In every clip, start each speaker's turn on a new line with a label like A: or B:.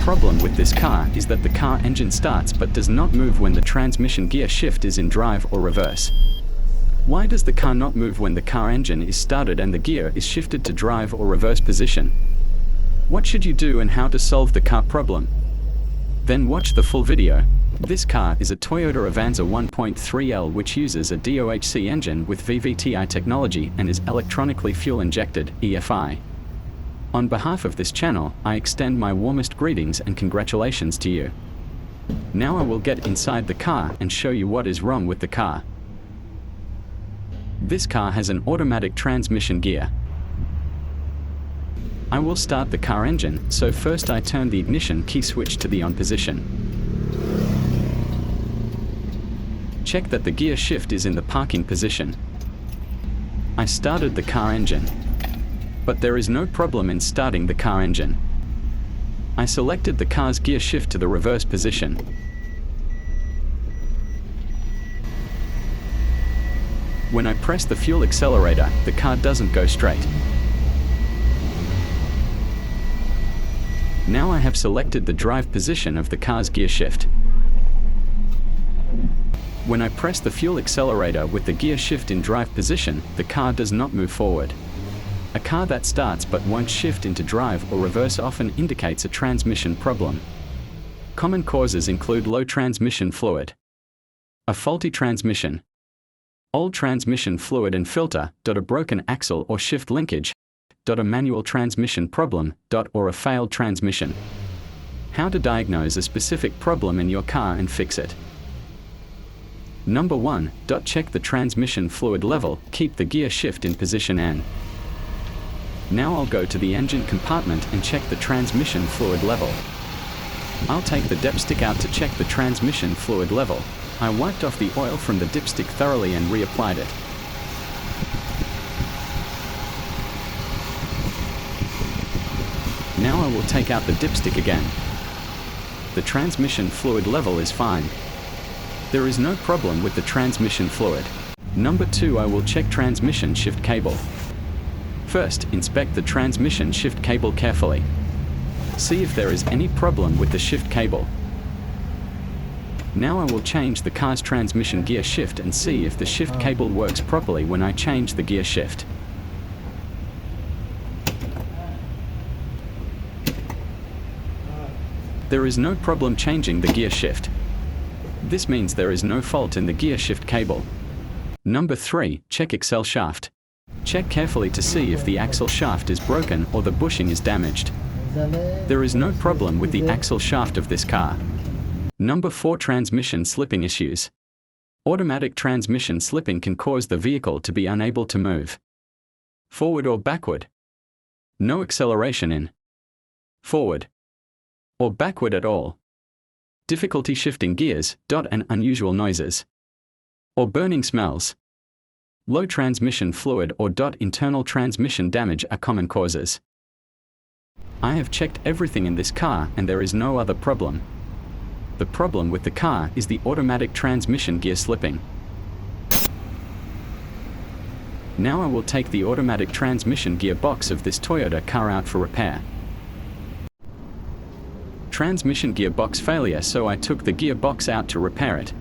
A: problem with this car is that the car engine starts but does not move when the transmission gear shift is in drive or reverse. Why does the car not move when the car engine is started and the gear is shifted to drive or reverse position? What should you do and how to solve the car problem? Then watch the full video. This car is a Toyota Avanza 1.3L which uses a DOHC engine with VVTi technology and is electronically fuel injected, EFI. On behalf of this channel, I extend my warmest greetings and congratulations to you. Now I will get inside the car and show you what is wrong with the car. This car has an automatic transmission gear. I will start the car engine, so first I turn the ignition key switch to the on position. Check that the gear shift is in the parking position. I started the car engine, but there is no problem in starting the car engine. I selected the car's gear shift to the reverse position. When I press the fuel accelerator, the car doesn't go straight. Now I have selected the drive position of the car's gear shift. When I press the fuel accelerator with the gear shift in drive position, the car does not move forward. A car that starts but won't shift into drive or reverse often indicates a transmission problem. Common causes include low transmission fluid, a faulty transmission, old transmission fluid and filter, a broken axle or shift linkage, a manual transmission problem, or a failed transmission. How to diagnose a specific problem in your car and fix it. Number 1. Check the transmission fluid level, keep the gear shift in position N. Now I'll go to the engine compartment and check the transmission fluid level. I'll take the dipstick out to check the transmission fluid level. I wiped off the oil from the dipstick thoroughly and reapplied it. Now I will take out the dipstick again. The transmission fluid level is fine. There is no problem with the transmission fluid. Number 2, I will check transmission shift cable. First, inspect the transmission shift cable carefully. See if there is any problem with the shift cable. Now I will change the car's transmission gear shift and see if the shift cable works properly when I change the gear shift. There is no problem changing the gear shift. This means there is no fault in the gear shift cable. Number 3, check axle shaft. Check carefully to see if the axle shaft is broken or the bushing is damaged. There is no problem with the axle shaft of this car. Number 4, transmission slipping issues. Automatic transmission slipping can cause the vehicle to be unable to move forward or backward. No acceleration in, forward, or backward at all. Difficulty shifting gears, and unusual noises, or burning smells. Low transmission fluid or internal transmission damage are common causes. I have checked everything in this car and there is no other problem. The problem with the car is the automatic transmission gear slipping. Now I will take the automatic transmission gearbox of this Toyota car out for repair. Transmission gearbox failure, so I took the gearbox out to repair it.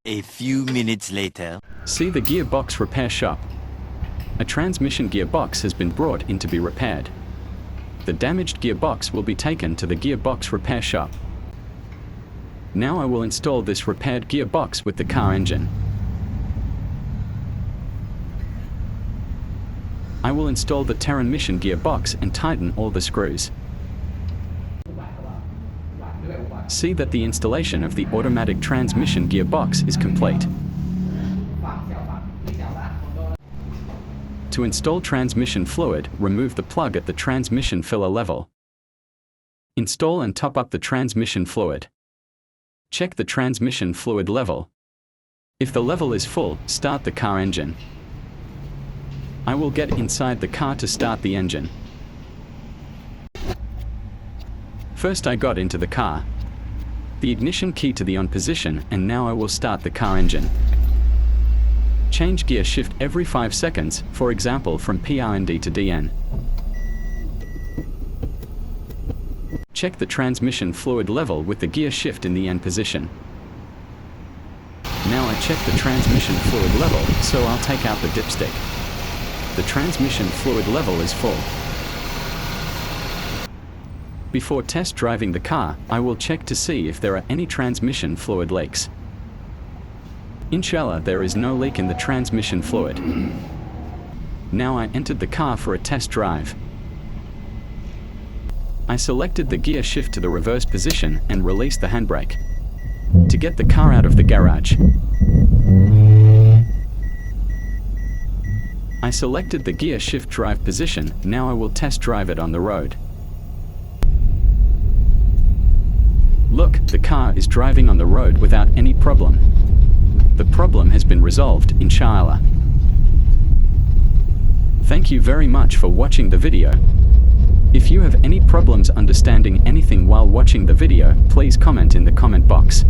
B: A few minutes later.
A: See the gearbox repair shop. A transmission gearbox has been brought in to be repaired. The damaged gearbox will be taken to the gearbox repair shop. Now I will install this repaired gearbox with the car engine. I will install the transmission gearbox and tighten all the screws. See that the installation of the automatic transmission gearbox is complete. To install transmission fluid, remove the plug at the transmission filler level. Install and top up the transmission fluid. Check the transmission fluid level. If the level is full, start the car engine. I will get inside the car to start the engine. First I got into the car. The ignition key to the on position, and now I will start the car engine. Change gear shift every 5 seconds, for example from PRND to DN. Check the transmission fluid level with the gear shift in the N position. Now I check the transmission fluid level, so I'll take out the dipstick. The transmission fluid level is full. Before test driving the car, I will check to see if there are any transmission fluid leaks. Inshallah, there is no leak in the transmission fluid. Now I entered the car for a test drive. I selected the gear shift to the reverse position and released the handbrake to get the car out of the garage. I selected the gear shift drive position. Now I will test drive it on the road. Look, the car is driving on the road without any problem. The problem has been resolved, inshallah. Thank you very much for watching the video. If you have any problems understanding anything while watching the video, please comment in the comment box.